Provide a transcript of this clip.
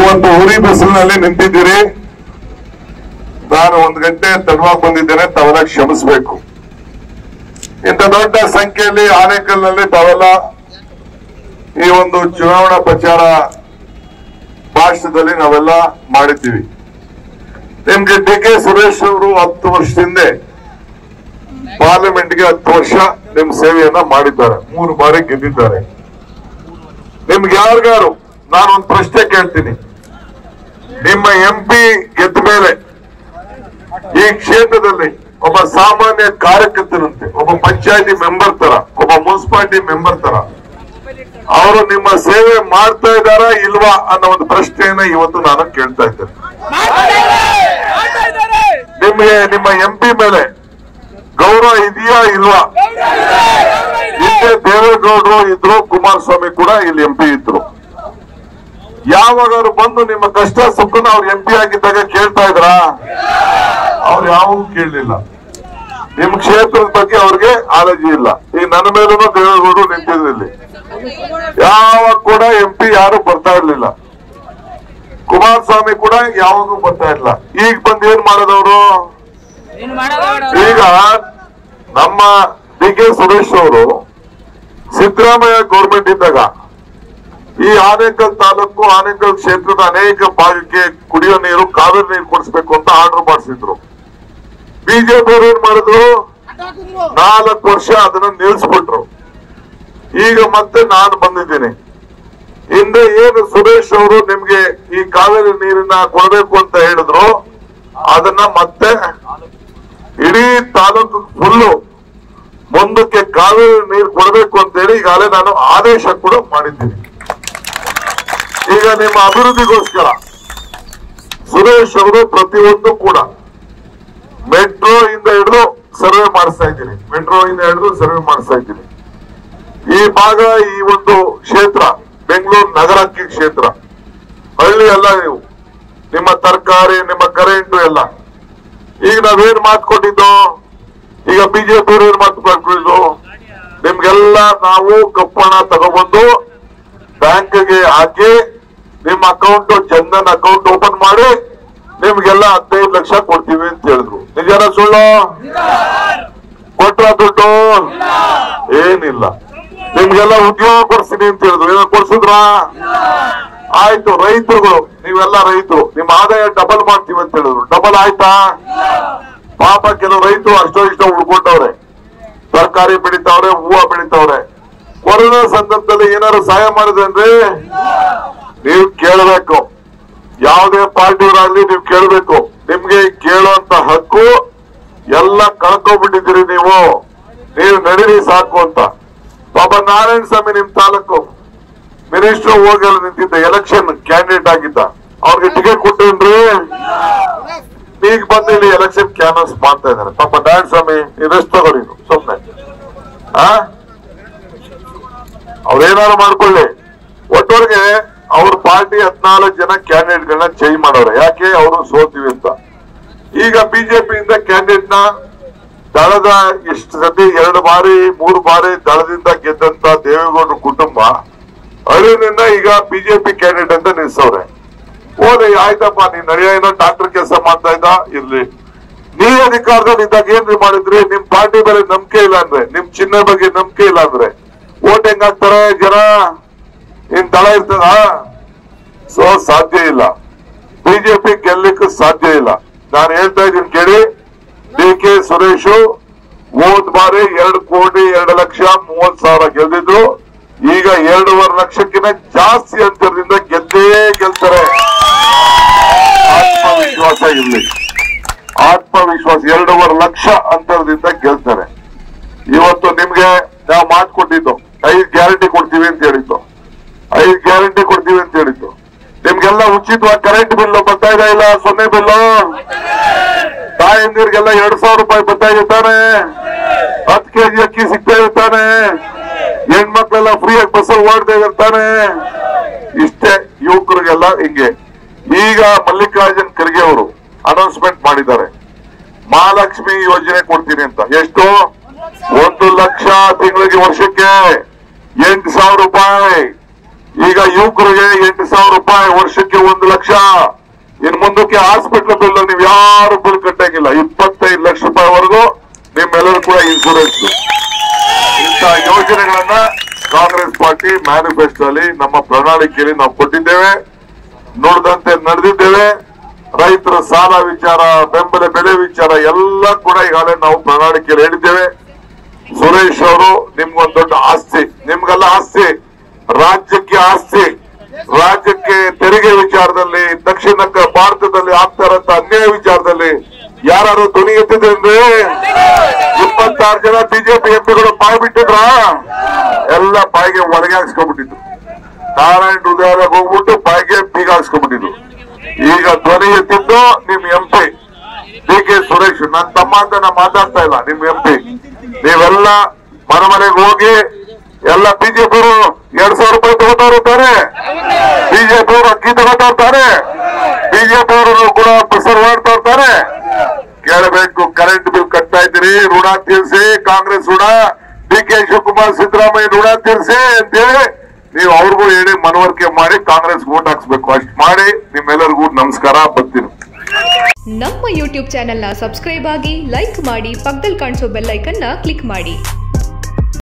ಇವತ್ತು ಉರಿ ಬಿಸಿಲಿನಲ್ಲಿ ನಿಂತಿದ್ದೀರಿ. ನಾನು 1 ಗಂಟೆ ತಡವಾಗಿ ಬಂದಿದ್ದೇನೆ, ತಾವೆಲ್ಲ ಕ್ಷಮಿಸಬೇಕು. ಇಂಥ ದೊಡ್ಡ ಸಂಖ್ಯೆಯಲ್ಲಿ ಆನೇಕಲ್ನಲ್ಲಿ ತಾವೆಲ್ಲ ಈ ಒಂದು ಚುನಾವಣಾ ಪ್ರಚಾರ ಭಾಷಣದಲ್ಲಿ ನಾವೆಲ್ಲ ಮಾಡಿದ್ದೀವಿ. ನಿಮ್ಗೆ ಡಿ.ಕೆ. ಸುರೇಶ್ ಅವರು 10 ವರ್ಷದಿಂದ ಪಾರ್ಲಿಮೆಂಟ್ಗೆ 10 ವರ್ಷ ನಿಮ್ ಸೇವೆಯನ್ನ ಮಾಡಿದ್ದಾರೆ, 3 ಬಾರಿ ಗೆದ್ದಿದ್ದಾರೆ. ನಿಮ್ಗೆ ಯಾರಿಗಾರು ನಾನೊಂದು ಪ್ರಶ್ನೆ ಕೇಳ್ತೀನಿ. ನಿಮ್ಮ MP ಗೆದ್ದ ಮೇಲೆ ಈ ಕ್ಷೇತ್ರದಲ್ಲಿ ಒಬ್ಬ ಸಾಮಾನ್ಯ ಕಾರ್ಯಕರ್ತನಂತೆ, ಒಬ್ಬ ಪಂಚಾಯತಿ ಮೆಂಬರ್ ತರ, ಒಬ್ಬ ಮುನ್ಸಿಪಾಲಿಟಿ ಮೆಂಬರ್ ತರ ಅವರು ನಿಮ್ಮ ಸೇವೆ ಮಾಡ್ತಾ ಇದ್ದಾರಾ ಇಲ್ವಾ ಅನ್ನೋ ಒಂದು ಪ್ರಶ್ನೆಯನ್ನ ಇವತ್ತು ನಾನು ಕೇಳ್ತಾ ಇದ್ದೇನೆ. ನಿಮ್ಗೆ ನಿಮ್ಮ MP ಮೇಲೆ ಗೌರವ ಇದೆಯಾ ಇಲ್ವಾ? ಹಿಂದೆ ದೇವೇಗೌಡರು ಇದ್ರು, ಕುಮಾರಸ್ವಾಮಿ ಕೂಡ ಇಲ್ಲಿ MP ಇದ್ರು. ಯಾವಾಗಾದ್ರು ಬಂದು ನಿಮ್ಮ ಕಷ್ಟ ಸುಖನ ಅವ್ರು MP ಆಗಿದ್ದಾಗ ಕೇಳ್ತಾ ಇದ್ರ? ಅವ್ರು ಯಾವೂ ಕೇಳಲಿಲ್ಲ. ನಿಮ್ ಕ್ಷೇತ್ರದ ಬಗ್ಗೆ ಅವ್ರಿಗೆ ಕಾಳಜಿ ಇಲ್ಲ. ಈಗ ನನ್ನ ಮೇಲೂ ದೇವೇಗೌಡರು ನಿಂತಿದ್ರು ಇಲ್ಲಿ. ಯಾವಾಗ ಕೂಡ MP ಯಾರು ಬರ್ತಾ ಇರ್ಲಿಲ್ಲ. ಕುಮಾರಸ್ವಾಮಿ ಕೂಡ ಯಾವಾಗೂ ಬರ್ತಾ ಇಲ್ಲ. ಈಗ ಬಂದು ಏನ್ ಮಾಡೋದವ್ರು? ಈಗ ನಮ್ಮ ಡಿ.ಕೆ. ಸುರೇಶ್ ಅವರು ಸಿದ್ದರಾಮಯ್ಯ ಗೌರ್ಮೆಂಟ್ ಇದ್ದಾಗ ಈ ಆನೇಕಲ್ ತಾಲೂಕು, ಆನೇಕಲ್ ಕ್ಷೇತ್ರದ ಅನೇಕ ಭಾಗಕ್ಕೆ ಕುಡಿಯೋ ನೀರು, ಕಾವೇರಿ ನೀರು ಕೊಡಿಸ್ಬೇಕು ಅಂತ ಆರ್ಡರ್ ಮಾಡಿಸಿದ್ರು. ಬಿಜೆಪಿ ಅವರು ಏನ್ ಮಾಡಿದ್ರು? 4 ವರ್ಷ ಅದನ್ನ ನಿಲ್ಲಿಸ್ಬಿಟ್ರು. ಈಗ ಮತ್ತೆ ನಾನು ಬಂದಿದ್ದೀನಿ. ಹಿಂದೆ ಏನು ಸುರೇಶ್ ಅವರು ನಿಮ್ಗೆ ಈ ಕಾವೇರಿ ನೀರನ್ನ ಕೊಡಬೇಕು ಅಂತ ಹೇಳಿದ್ರು, ಅದನ್ನ ಮತ್ತೆ ಇಡೀ ತಾಲೂಕು ಫುಲ್ಲು ಮುಂದಕ್ಕೆ ಕಾವೇರಿ ನೀರು ಕೊಡಬೇಕು ಅಂತ ಹೇಳಿ ಈಗಾಗಲೇ ನಾನು ಆದೇಶ ಕೂಡ ಮಾಡಿದ್ದೀನಿ. ಈಗ ನಿಮ್ಮ ಅಭಿವೃದ್ಧಿಗೋಸ್ಕರ ಸುರೇಶ್ ಅವರು ಪ್ರತಿಯೊಂದು ಕೂಡ ಮೆಟ್ರೋ ಇಂದ ಹಿಡಿದು ಸರ್ವೆ ಮಾಡಿಸ್ತಾ ಇದ್ದೀನಿ. ಈ ಭಾಗ, ಈ ಒಂದು ಕ್ಷೇತ್ರ ಬೆಂಗಳೂರು ನಗರಕ್ಕೆ ಕ್ಷೇತ್ರ, ಹಳ್ಳಿ ಎಲ್ಲ ನೀವು, ನಿಮ್ಮ ತರಕಾರಿ, ನಿಮ್ಮ ಕರೆಂಟು ಎಲ್ಲ. ಈಗ ನಾವೇನ್ ಮಾತ್ಕೊಟ್ಟಿದ್ದು, ಈಗ ಬಿಜೆಪಿ ಅವರು ಏನ್ ಮಾತ್ಕೊಂಡಿದ್ದು, ನಿಮ್ಗೆಲ್ಲ ನಾವು ಕಪ್ಪಣ ತಗೊಬಂದು ಬ್ಯಾಂಕ್ಗೆ ಹಾಕಿ ನಿಮ್ಮ ಅಕೌಂಟ್, ಜನ್ಧನ್ ಅಕೌಂಟ್ ಓಪನ್ ಮಾಡಿ ನಿಮ್ಗೆಲ್ಲ 15 ಲಕ್ಷ ಕೊಡ್ತೀವಿ ಅಂತ ಹೇಳಿದ್ರು. ನಿಜಾನ ಸುಳ್ಳು? ಕೊಟ್ರ ದುಡ್ಡು? ಏನಿಲ್ಲ. ನಿಮ್ಗೆಲ್ಲ ಉದ್ಯೋಗ ಕೊಡ್ತೀನಿ ಅಂತ ಹೇಳಿದ್ರು. ಏನೋ ಕೊಡ್ಸಿದ್ರ? ಆಯ್ತು. ರೈತರುಗಳು, ನೀವೆಲ್ಲ ರೈತರು, ನಿಮ್ಮ ಆದಾಯ ಡಬಲ್ ಮಾಡ್ತೀವಿ ಅಂತ ಹೇಳಿದ್ರು. ಡಬಲ್ ಆಯ್ತಾ? ಪಾಪ ಕೆಲವು ರೈತರು ಅಷ್ಟೋ ಇಷ್ಟೋ ಉಳ್ಕೊಂಡವ್ರೆ, ತರಕಾರಿ ಬೆಳಿತಾವ್ರೆ, ಹೂವು ಬೆಳಿತಾವ್ರೆ. ಕೊರೋನಾ ಸಂದರ್ಭದಲ್ಲಿ ಏನಾದ್ರು ಸಹಾಯ ಮಾಡಿದ್ರೆ ನೀವು ಕೇಳಬೇಕು. ಯಾವುದೇ ಪಾರ್ಟಿಯವರಾಗ್ಲಿ ನೀವು ಕೇಳಬೇಕು. ನಿಮ್ಗೆ ಕೇಳುವಂತ ಹಕ್ಕು ಎಲ್ಲ ಕಳ್ಕೊಂಡ್ಬಿಟ್ಟಿದ್ದೀರಿ ನೀವು ನಡೀರಿ ಸಾಕು ಅಂತ. ಪಾಪ ನಾರಾಯಣ ಸ್ವಾಮಿ ನಿಮ್ ತಾಲೂಕು ಮಿನಿಸ್ಟರ್ ಹೋಗಲು ನಿಂತಿದ್ದ, ಎಲೆಕ್ಷನ್ ಕ್ಯಾಂಡಿಡೇಟ್ ಆಗಿದ್ದ, ಅವ್ರಿಗೆ ಟಿಕೆಟ್ ಕೊಟ್ಟೇನ್ರಿ? ಈಗ ಬಂದು ಇಲ್ಲಿ ಎಲೆಕ್ಷನ್ ಕ್ಯಾನ್ವಸ್ ಮಾಡ್ತಾ ಇದ್ದಾರೆ. ಪಾಪ ನಾರಾಯಣ ಸ್ವಾಮಿ ರೆಸ್ಟ್ ತಗೊಳ್ಳಿ ಸುಮ್ನೆ. ಅವ್ರೇನಾದ್ರು ಮಾಡ್ಕೊಳ್ಳಿ. ಒಟ್ಟೊಳಗೆ ಅವ್ರ ಪಾರ್ಟಿ 14 ಜನ ಕ್ಯಾಂಡಿಡೇಟ್ ಗಳನ್ನ ಚೇಂಜ್ ಮಾಡೋರು. ಯಾಕೆ? ಅವರು ಸೋತೀವಿ ಅಂತ. ಈಗ ಬಿಜೆಪಿಯಿಂದ ಕ್ಯಾಂಡಿಡೇಟ್ ನ ದಳದ ಎಷ್ಟು ಸತಿ 2 ಬಾರಿ 3 ಬಾರಿ ದಳದಿಂದ ಗೆದ್ದಂತ ದೇವೇಗೌಡರ ಕುಟುಂಬ ಅಳಿನಿಂದ ಈಗ ಬಿಜೆಪಿ ಕ್ಯಾಂಡಿಡೇಟ್ ಅಂತ ನಿಲ್ಸವ್ರೆ. ಹೋದ್ರೆ ಆಯ್ತಪ್ಪ, ನೀನ್ ನಡೆಯ ಏನೋ ಡಾಕ್ಟರ್ ಕೆಲಸ ಮಾಡ್ತಾ ಇದ್ದ, ಇರ್ಲಿ. ನೀ ಅಧಿಕಾರದಲ್ಲಿ ಇದ್ದಾಗ ಏನ್ರಿ ಮಾಡಿದ್ರಿ? ನಿಮ್ ಪಾರ್ಟಿ ಮೇಲೆ ನಂಬಿಕೆ ಇಲ್ಲ ಅಂದ್ರೆ, ನಿಮ್ ಚಿಹ್ನೆ ಬಗ್ಗೆ ನಂಬಿಕೆ ಇಲ್ಲ ಅಂದ್ರೆ ಓಟ್ ಹೆಂಗ್ ಹಾಕ್ತಾರೆ ಜನ? ನಿಮ್ ದಳ ಇರ್ತದ? ಸೊ ಸಾಧ್ಯ ಇಲ್ಲ. ಬಿಜೆಪಿ ಗೆಲ್ಲಕ್ಕೆ ಸಾಧ್ಯ ಇಲ್ಲ. ನಾನು ಹೇಳ್ತಾ ಇದ್ದೀನಿ ಕೇಳಿ. ಡಿ.ಕೆ. ಸುರೇಶ್ ಹೋದ್ ಬಾರಿ 2,02,30,000 ಗೆದ್ದಿದ್ರು. ಈಗ 2.5 ಲಕ್ಷಕ್ಕಿಂತ ಜಾಸ್ತಿ ಅಂತರದಿಂದ ಗೆದ್ದೇ ಗೆಲ್ತಾರೆ. ಆತ್ಮವಿಶ್ವಾಸ ಇರ್ಲಿ, ಆತ್ಮವಿಶ್ವಾಸ. 2.5 ಲಕ್ಷ ಅಂತರದಿಂದ ಗೆಲ್ತಾರೆ. ಇವತ್ತು ನಿಮ್ಗೆ ನಾವು ಮಾತು ಕೊಟ್ಟಿದ್ದು 5 ಗ್ಯಾರಂಟಿ ಕೊಡ್ತೀವಿ ಅಂತ ಹೇಳಿದ್ದು. 5 ಗ್ಯಾರಂಟಿ ಕೊಡ್ತೀವಿ ಅಂತ ಹೇಳಿದ್ದು. ನಿಮ್ಗೆಲ್ಲ ಉಚಿತವಾಗಿ ಕರೆಂಟ್ ಬಿಲ್ ಬರ್ತಾ ಇಲ್ಲ? 0 ಬಿಲ್ಲು. ತಾಯಂದಿರಿಗೆಲ್ಲ 2,000 ರೂಪಾಯಿ ಬರ್ತಾ ಇದೆ ತಾನೆ? 10 kg ಅಕ್ಕಿ ಸಿಗ್ತಾ ಇದೆ ತಾನೆ? ಹೆಣ್ಮಕ್ಳೆಲ್ಲ ಫ್ರೀಯಾಗಿ ಬಸ್ಸಲ್ಲಿ ಓಡ್ತಾ ಇರ್ತಾನೆ. ಇಷ್ಟೇ. ಯುವಕರಿಗೆಲ್ಲ ಹಿಂಗೆ. ಈಗ ಮಲ್ಲಿಕಾರ್ಜುನ್ ಖರ್ಗೆ ಅವರು ಅನೌನ್ಸ್ಮೆಂಟ್ ಮಾಡಿದ್ದಾರೆ, ಮಹಾಲಕ್ಷ್ಮಿ ಯೋಜನೆ ಕೊಡ್ತೀನಿ ಅಂತ. ಎಷ್ಟು? 1 ಲಕ್ಷ ತಿಂಗಳಿಗೆ, ವರ್ಷಕ್ಕೆ 8,000 ರೂಪಾಯಿ. ಈಗ ಯುವಕರಿಗೆ 8,000 ರೂಪಾಯಿ, ವರ್ಷಕ್ಕೆ 1 ಲಕ್ಷ. ಇನ್ ಮುಂದಕ್ಕೆ ಹಾಸ್ಪಿಟಲ್ ಬಿಲ್ ನೀವು ಯಾರು ಬಿಲ್ ಕಟ್ಟಂಗಿಲ್ಲ. 25 ಲಕ್ಷ ರೂಪಾಯಿವರೆಗೂ ನಿಮ್ಮೆಲ್ಲರೂ ಕೂಡ ಇನ್ಶೂರೆನ್ಸ್. ಇಂಥ ಯೋಜನೆಗಳನ್ನ ಕಾಂಗ್ರೆಸ್ ಪಾರ್ಟಿ ಮ್ಯಾನಿಫೆಸ್ಟೋ ಅಲ್ಲಿ, ನಮ್ಮ ಪ್ರಣಾಳಿಕೆಯಲ್ಲಿ ನಾವು ಕೊಟ್ಟಿದ್ದೇವೆ, ನೋಡಿದಂತೆ ನಡೆದಿದ್ದೇವೆ. ರೈತರ ಸಾಲ ವಿಚಾರ, ಬೆಂಬಲ ಬೆಲೆ ವಿಚಾರ ಎಲ್ಲ ಕೂಡ ಈಗಾಗಲೇ ನಾವು ಪ್ರಣಾಳಿಕೆಯಲ್ಲಿ ಹೇಳಿದ್ದೇವೆ. ಸುರೇಶ್ ಅವರು ನಿಮ್ಗೊಂದು ದೊಡ್ಡ ಆಸ್ತಿ, ನಿಮ್ಗೆಲ್ಲ ಆಸ್ತಿ, ರಾಜ್ಯಕ್ಕೆ ಆಸ್ತಿ. ರಾಜ್ಯಕ್ಕೆ ತೆರಿಗೆ ವಿಚಾರದಲ್ಲಿ, ದಕ್ಷಿಣ ಭಾರತದಲ್ಲಿ ಆಗ್ತಾ ಇರೋಂತ ಅನ್ಯಾಯ ವಿಚಾರದಲ್ಲಿ ಯಾರು ಧ್ವನಿ ಎತ್ತಿದ್ರೆ 26 ಜನ ಬಿಜೆಪಿ ಎಂಪಿಗಳು ಬಾಯಿ ಬಿಟ್ಟಿದ್ರ, ಎಲ್ಲ ಬಾಯಿಗೆ ಒಳಗೆ ಹಾಕ್ಸ್ಕೊಂಡ್ಬಿಟ್ಟಿದ್ರು. ನಾರಾಯಣ ಹೃದಯದಾಗ ಹೋಗ್ಬಿಟ್ಟು ಬಾಯಿಗೆ ಬೀಗ ಹಾಕ್ಸ್ಕೊಂಡ್ಬಿಟ್ಟಿದ್ರು. ಈಗ ಧ್ವನಿ ಎತ್ತಿದ್ದು ನಿಮ್ ಎಂಪಿ DK ಸುರೇಶ್, ನನ್ನ ತಮ್ಮ ಅಂತ ನಾ ಮಾತಾಡ್ತಾ ಇಲ್ಲ, ನಿಮ್ ಎಂಪಿ. ನೀವೆಲ್ಲ ಮನೆಗೆ ಹೋಗಿ ಎಲ್ಲ ಬಿಜೆಪಿ ಅವರು 2,000 ರೂಪಾಯಿ ತಗೋತಾರ, ಬಿಜೆಪಿ ಅವರು ಅಕ್ಕಿ ತಗೋತಾರ್ತಾರೆ, ಬಿಜೆಪಿ ಅವರು ಕೂಡ ಪ್ರೆಸರ್ ಮಾಡ್ತಾ ಇರ್ತಾರೆ. ಕೇಳಬೇಕು, ಕರೆಂಟ್ ಬಿಲ್ ಕಟ್ತಾ ಇದ್ದೀರಿ, ಋಣ ತೀರಿಸಿ, ಕಾಂಗ್ರೆಸ್ ಋಣ, DK ಶಿವಕುಮಾರ್ ಸಿದ್ದರಾಮಯ್ಯ ಋಣ ತೀರಿಸಿ ಅಂತೇಳಿ ನೀವು ಅವ್ರಿಗೂ ಹೇಳಿ ಮನವರಿಕೆ ಮಾಡಿ ಕಾಂಗ್ರೆಸ್ ವೋಟ್ ಹಾಕ್ಸ್ಬೇಕು. ಅಷ್ಟು ಮಾಡಿ ನಿಮ್ಮೆಲ್ಲರಿಗೂ ನಮಸ್ಕಾರ, ಬರ್ತೀನಿ. ನಮ್ಮ ಯೂಟ್ಯೂಬ್ ಚಾನೆಲ್ನ ಸಬ್ಸ್ಕ್ರೈಬ್ ಆಗಿ, ಲೈಕ್ ಮಾಡಿ, ಪಕ್ಕದಲ್ಲಿ ಕಾಣಿಸೋ ಬೆಲ್ ಐಕನ್ನ ಕ್ಲಿಕ್ ಮಾಡಿ.